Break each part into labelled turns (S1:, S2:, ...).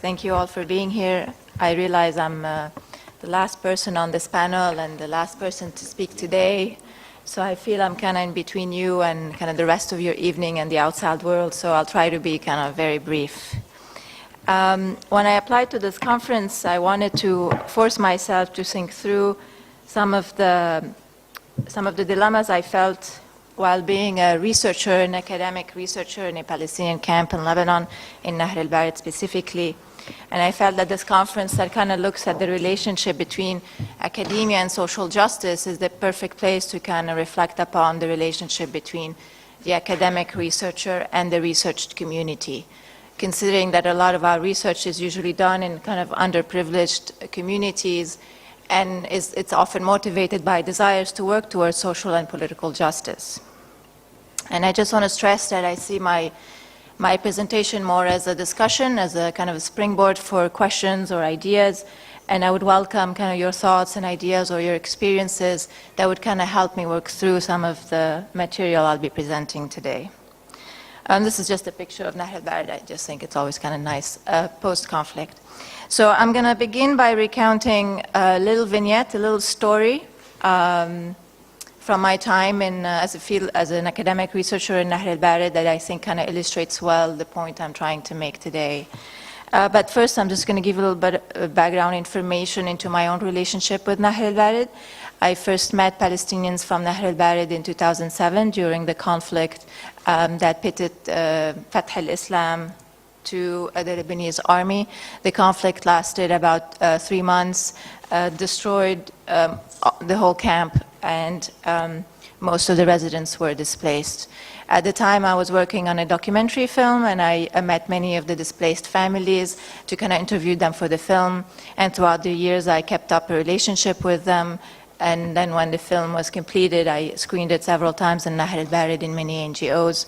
S1: Thank you all for being here. I realize I'm the last person on this panel and the last person to speak today. So I feel I'm kind of in between you and kind of the rest of your evening and the outside world. So I'll try to be kind of very brief. When I applied to this conference, I wanted to force myself to think through some of the dilemmas I felt while being a researcher, an academic researcher in a Palestinian camp in Lebanon, in Nahr al-Bared specifically. And I felt that this conference that kind of looks at the relationship between academia and social justice is the perfect place to kind of reflect upon the relationship between the academic researcher and the researched community, considering that a lot of our research is usually done in kind of underprivileged communities, and it's often motivated by desires to work towards social and political justice. And I just want to stress that I see my presentation more as a discussion, as a kind of a springboard for questions or ideas, and I would welcome kind of your thoughts and ideas or your experiences that would kind of help me work through some of the material I'll be presenting today. This is just a picture of Nahr al-Bared. I just think it's always kind of nice post-conflict. So I'm going to begin by recounting a little vignette, a little story from my time as an academic researcher in Nahr al-Bared that I think kind of illustrates well the point I'm trying to make today. But first, I'm just going to give a little bit of background information into my own relationship with Nahr al-Bared. I first met Palestinians from Nahr al-Bared in 2007 during the conflict that pitted Fatah al-Islam to the Lebanese army. The conflict lasted about 3 months, destroyed the whole camp, and most of the residents were displaced. At the time, I was working on a documentary film, and I met many of the displaced families to kind of interview them for the film. And throughout the years, I kept up a relationship with them. And then when the film was completed, I screened it several times in Nahr al-Bared in many NGOs.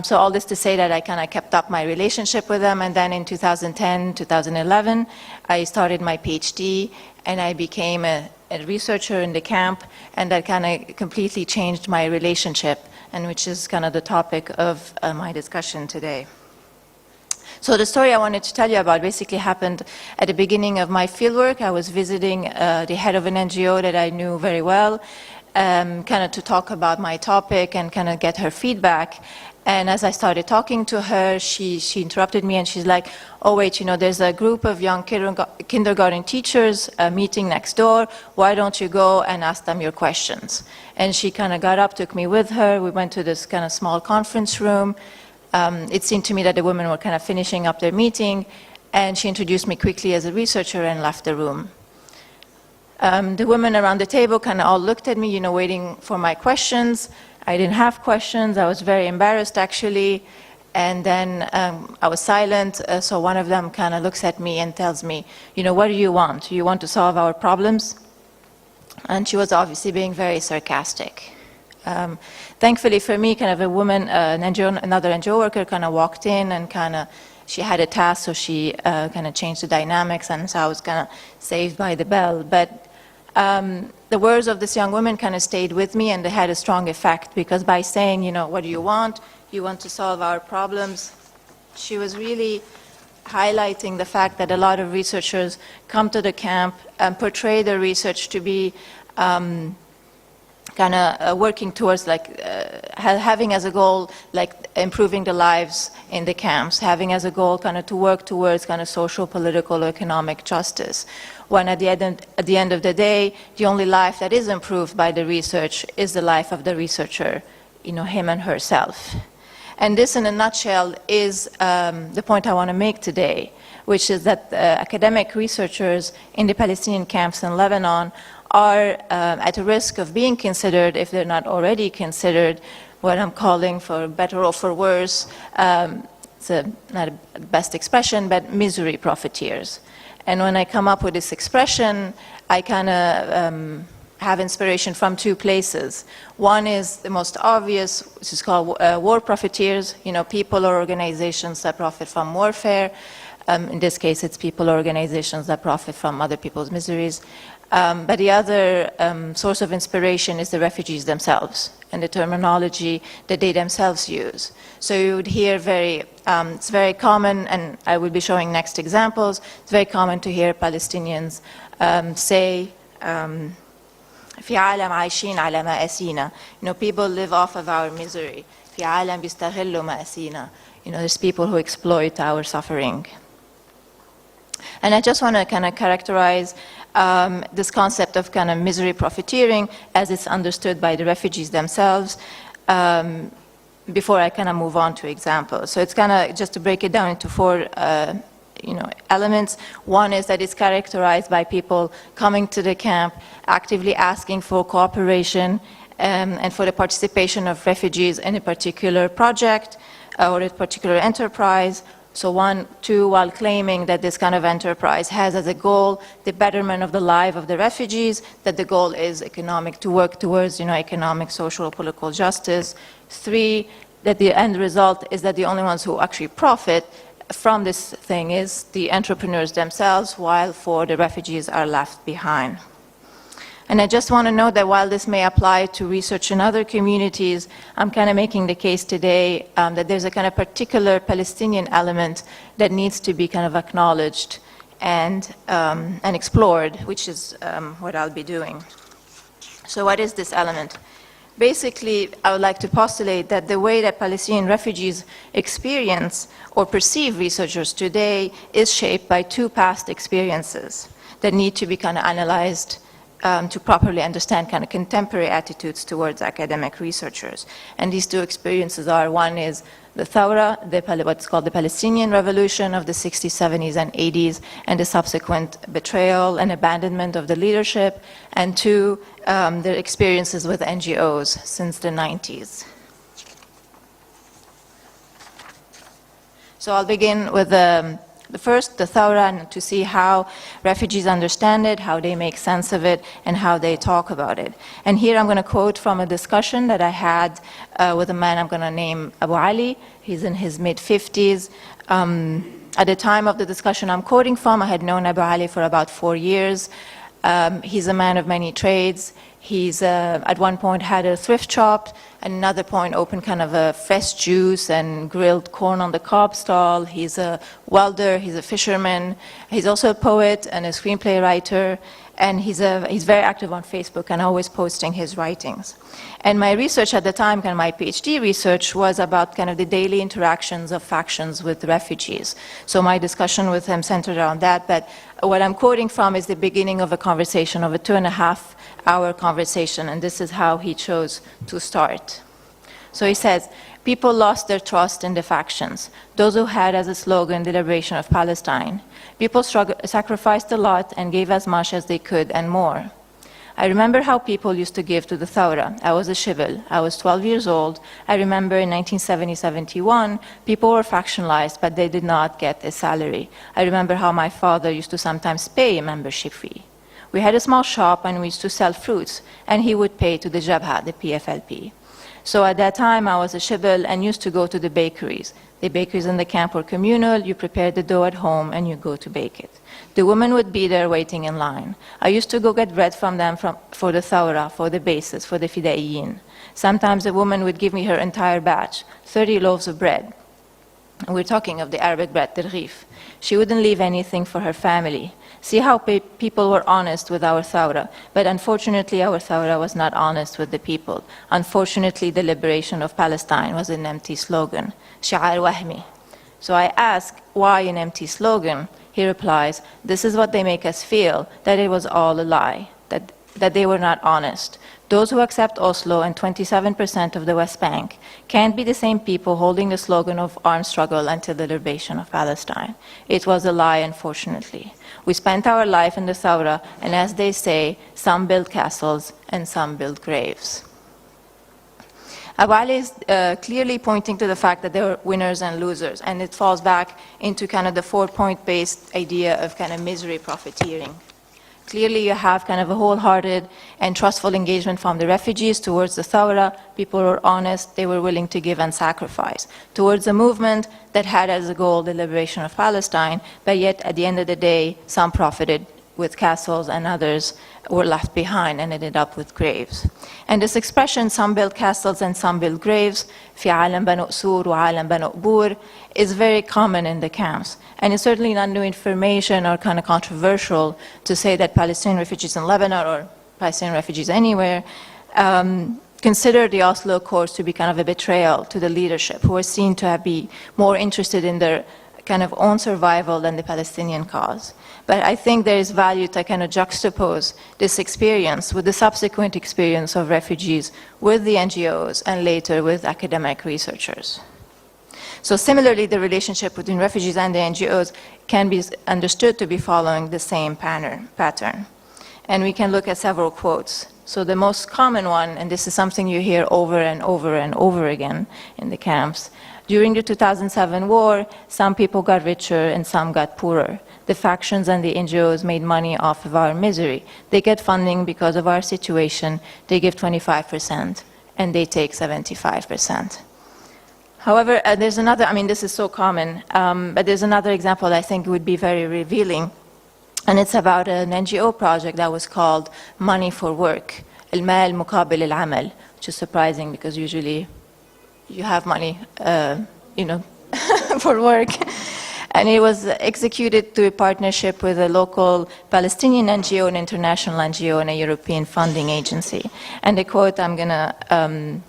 S1: So all this to say that I kind of kept up my relationship with them, and then in 2010, 2011, I started my PhD, and I became a researcher in the camp, and that kind of completely changed my relationship, and which is kind of the topic of my discussion today. So the story I wanted to tell you about basically happened at the beginning of my fieldwork. I was visiting the head of an NGO that I knew very well, kind of to talk about my topic and kind of get her feedback. And as I started talking to her, she interrupted me and she's like, oh wait, you know, there's a group of young kindergarten teachers meeting next door. Why don't you go and ask them your questions? And she kind of got up, took me with her. We went to this kind of small conference room. It seemed to me that the women were kind of finishing up their meeting, and she introduced me quickly as a researcher and left the room. The women around the table kind of all looked at me, you know, waiting for my questions. I didn't have questions. I was very embarrassed, actually. And then I was silent. So one of them kind of looks at me and tells me, you know, what do you want? You want to solve our problems? And she was obviously being very sarcastic. Thankfully for me, kind of a woman, another NGO worker kind of walked in and kind of, she had a task, so she kind of changed the dynamics, and so I was kind of saved by the bell. But the words of this young woman kind of stayed with me, and they had a strong effect, because by saying, you know, what do you want? You want to solve our problems. She was really highlighting the fact that a lot of researchers come to the camp and portray their research to be kind of working towards like having as a goal like improving the lives in the camps, having as a goal kind of to work towards kind of social, political, economic justice. When at the end of the day, the only life that is improved by the research is the life of the researcher, you know, him and herself. And this, in a nutshell, is the point I want to make today, which is that academic researchers in the Palestinian camps in Lebanon are at a risk of being considered, if they're not already considered, what I'm calling, for better or for worse, it's not the best expression, but misery profiteers. And when I come up with this expression, I kind of have inspiration from two places. One is the most obvious, which is called war profiteers, you know, people or organizations that profit from warfare. In this case, it's people or organizations that profit from other people's miseries. But the other source of inspiration is the refugees themselves and the terminology that they themselves use. So you would hear it's very common, and I will be showing next examples, it's very common to hear Palestinians say, في عالم عايشين على مآسينا. People live off of our misery. في عالم بيستغلوا مآسينا. There's people who exploit our suffering. And I just want to kind of characterize this concept of kind of misery profiteering as it's understood by the refugees themselves before I kind of move on to examples. So it's kind of, just to break it down into four elements. One is that it's characterized by people coming to the camp, actively asking for cooperation and for the participation of refugees in a particular project or a particular enterprise. So 1, 2, while claiming that this kind of enterprise has as a goal the betterment of the life of the refugees, that the goal is economic, to work towards economic, social, political justice. 3, that the end result is that the only ones who actually profit from this thing is the entrepreneurs themselves, while 4, the refugees are left behind. And I just want to note that while this may apply to research in other communities, I'm kind of making the case today that there's a kind of particular Palestinian element that needs to be kind of acknowledged and explored, which is what I'll be doing. So what is this element? Basically, I would like to postulate that the way that Palestinian refugees experience or perceive researchers today is shaped by 2 past experiences that need to be kind of analyzed to properly understand kind of contemporary attitudes towards academic researchers. And these 2 experiences are, one is the Thawra, what's called the Palestinian Revolution of the 60s, 70s, and 80s, and the subsequent betrayal and abandonment of the leadership, and 2, their experiences with NGOs since the 90s. So I'll begin with the first, the Thawra, and to see how refugees understand it, how they make sense of it, and how they talk about it. And here I'm going to quote from a discussion that I had with a man I'm going to name Abu Ali. He's in his mid-50s. At the time of the discussion I'm quoting from, I had known Abu Ali for about 4 years. He's a man of many trades. He's at one point had a thrift shop, at another point opened kind of a fresh juice and grilled corn on the cob stall. He's a welder, he's a fisherman. He's also a poet and a screenplay writer, and he's very active on Facebook and always posting his writings. And my research at the time, kind of my PhD research, was about kind of the daily interactions of factions with refugees. So my discussion with him centered around that, but what I'm quoting from is the beginning of a conversation, of a 2.5-hour conversation, and this is how he chose to start. So he says, people lost their trust in the factions, those who had as a slogan the liberation of Palestine. People sacrificed a lot and gave as much as they could and more. I remember how people used to give to the Thawra. I was a shibl. I was 12 years old. I remember in 1970-71, people were factionalized, but they did not get a salary. I remember how my father used to sometimes pay a membership fee. We had a small shop and we used to sell fruits, and he would pay to the Jabha, the PFLP. So at that time, I was a shibl and used to go to the bakeries. The bakeries in the camp were communal. You prepared the dough at home and you go to bake it. The women would be there waiting in line. I used to go get bread from them for the Thawra, for the bases, for the Fidaiyin. Sometimes a woman would give me her entire batch, 30 loaves of bread. And we're talking of the Arabic bread, terghif. She wouldn't leave anything for her family. See how people were honest with our Thawra. But unfortunately, our Thawra was not honest with the people. Unfortunately, the liberation of Palestine was an empty slogan. Shi'ar wahmi. So I ask, why an empty slogan? He replies, this is what they make us feel, that it was all a lie, that they were not honest. Those who accept Oslo and 27% of the West Bank can't be the same people holding the slogan of armed struggle until the liberation of Palestine. It was a lie, unfortunately. We spent our life in the Thawra, and as they say, some build castles and some build graves. Abu Ali is clearly pointing to the fact that there were winners and losers, and it falls back into kind of the 4-point-based idea of kind of misery profiteering. Clearly, you have kind of a wholehearted and trustful engagement from the refugees towards the Thawra. People were honest, they were willing to give and sacrifice. Towards a movement that had as a goal the liberation of Palestine, but yet at the end of the day, some profited with castles and others were left behind and ended up with graves. And this expression, some build castles and some build graves, في عالم بنو قصور وعالم بنو قبور, is very common in the camps. And it's certainly not new information or kind of controversial to say that Palestinian refugees in Lebanon or Palestinian refugees anywhere consider the Oslo Accords to be kind of a betrayal to the leadership, who are seen to have been more interested in their kind of own survival than the Palestinian cause. But I think there is value to kind of juxtapose this experience with the subsequent experience of refugees with the NGOs and later with academic researchers. So similarly, the relationship between refugees and the NGOs can be understood to be following the same pattern. And we can look at several quotes. So the most common one, and this is something you hear over and over and over again in the camps, during the 2007 war, some people got richer and some got poorer. The factions and the NGOs made money off of our misery. They get funding because of our situation. They give 25% and they take 75%. However, there's another, I mean, this is so common, but there's another example I think would be very revealing. And it's about an NGO project that was called Money for Work, المال مقابل العمل, which is surprising because usually you have money, for work. And it was executed through a partnership with a local Palestinian NGO, an international NGO, and a European funding agency. And the quote I'm going to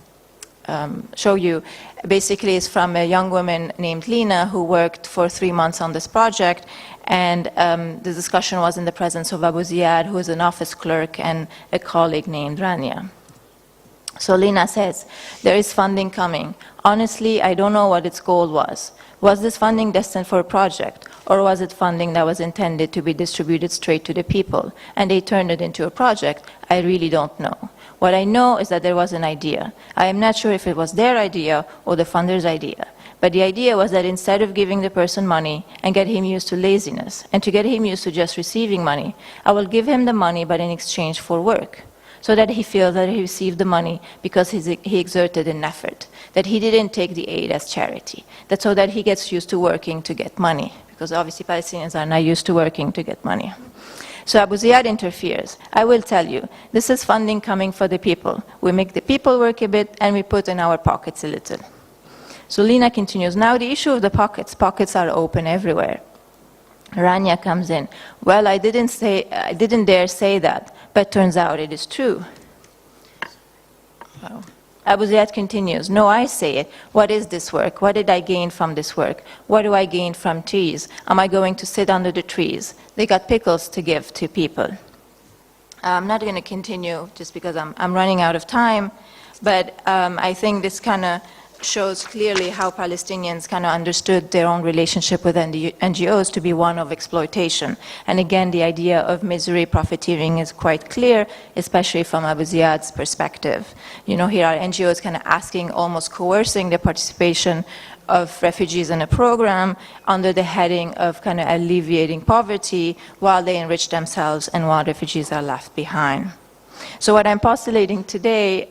S1: show you basically is from a young woman named Lina who worked for 3 months on this project. And the discussion was in the presence of Abu Ziyad, who is an office clerk, and a colleague named Rania. So Lina says, there is funding coming. Honestly, I don't know what its goal was. Was this funding destined for a project, or was it funding that was intended to be distributed straight to the people, and they turned it into a project? I really don't know. What I know is that there was an idea. I am not sure if it was their idea or the funder's idea. But the idea was that instead of giving the person money and get him used to laziness, and to get him used to just receiving money, I will give him the money but in exchange for work, so that he feels that he received the money because he exerted an effort, that he didn't take the aid as charity, that so that he gets used to working to get money, because obviously Palestinians are not used to working to get money. So Abu Ziyad interferes. I will tell you, this is funding coming for the people. We make the people work a bit and we put in our pockets a little. So Lina continues, now the issue of the pockets. Pockets are open everywhere. Rania comes in. Well, I didn't dare say that, but turns out it is true. Wow. Abu Ziyad continues, no, I say it. What is this work? What did I gain from this work? What do I gain from trees? Am I going to sit under the trees? They got pickles to give to people. I'm not going to continue just because I'm running out of time, but I think this kind of shows clearly how Palestinians kind of understood their own relationship with NGOs to be one of exploitation. And again, the idea of misery profiteering is quite clear, especially from Abu Ziyad's perspective. You know, here are NGOs kind of asking, almost coercing the participation of refugees in a program under the heading of kind of alleviating poverty while they enrich themselves and while refugees are left behind. So what I'm postulating today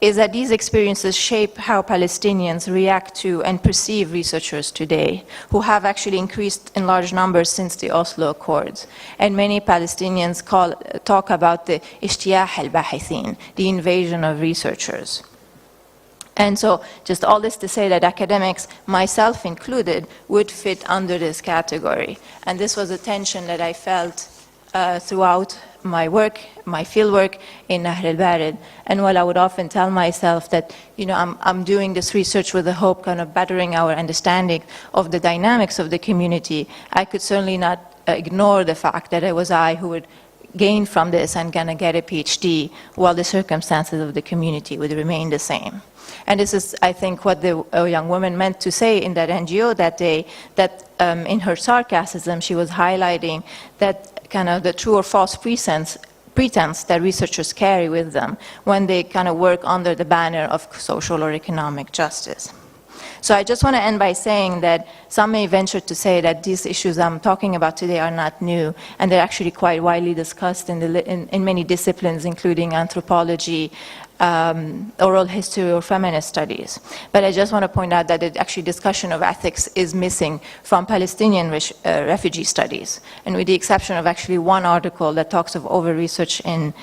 S1: is that these experiences shape how Palestinians react to and perceive researchers today, who have actually increased in large numbers since the Oslo Accords. And many Palestinians talk about the ijtiyah al-bahithin, the invasion of researchers. And so just all this to say that academics, myself included, would fit under this category. And this was a tension that I felt throughout my work, my fieldwork in Nahr al-Barid. And while I would often tell myself that, you know, I'm doing this research with the hope kind of bettering our understanding of the dynamics of the community, I could certainly not ignore the fact that it was I who would gain from this and kind of get a PhD while the circumstances of the community would remain the same. And this is, I think, what the young woman meant to say in that NGO that day, that in her sarcasm, she was highlighting that kind of the true or false pretense that researchers carry with them when they kind of work under the banner of social or economic justice. So I just want to end by saying that some may venture to say that these issues I'm talking about today are not new, and they're actually quite widely discussed in many disciplines, including anthropology, oral history, or feminist studies. But I just want to point out that the actually discussion of ethics is missing from Palestinian refugee studies. And with the exception of actually one article that talks of over-research in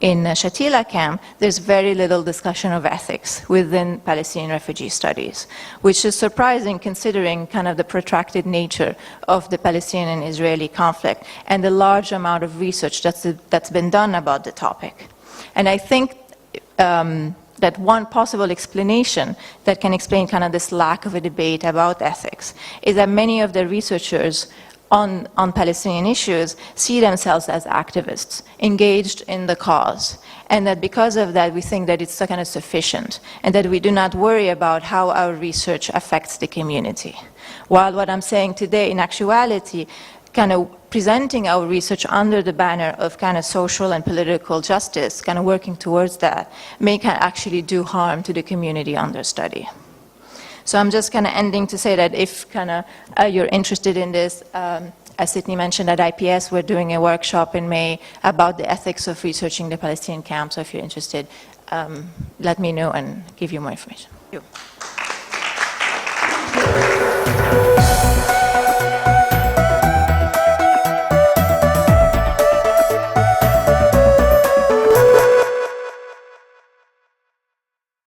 S1: Shatila camp, there's very little discussion of ethics within Palestinian refugee studies, which is surprising considering kind of the protracted nature of the Palestinian and Israeli conflict and the large amount of research that's been done about the topic. And I think that one possible explanation that can explain kind of this lack of a debate about ethics is that many of the researchers on Palestinian issues see themselves as activists engaged in the cause, and that because of that we think that it's kind of sufficient and that we do not worry about how our research affects the community. While what I'm saying today in actuality, kind of presenting our research under the banner of kind of social and political justice, kind of working towards that, may actually do harm to the community under study. So I'm just kind of ending to say that if kind of you're interested in this, as Sydney mentioned at IPS, we're doing a workshop in May about the ethics of researching the Palestinian camp. So if you're interested, let me know and give you more information. Thank you.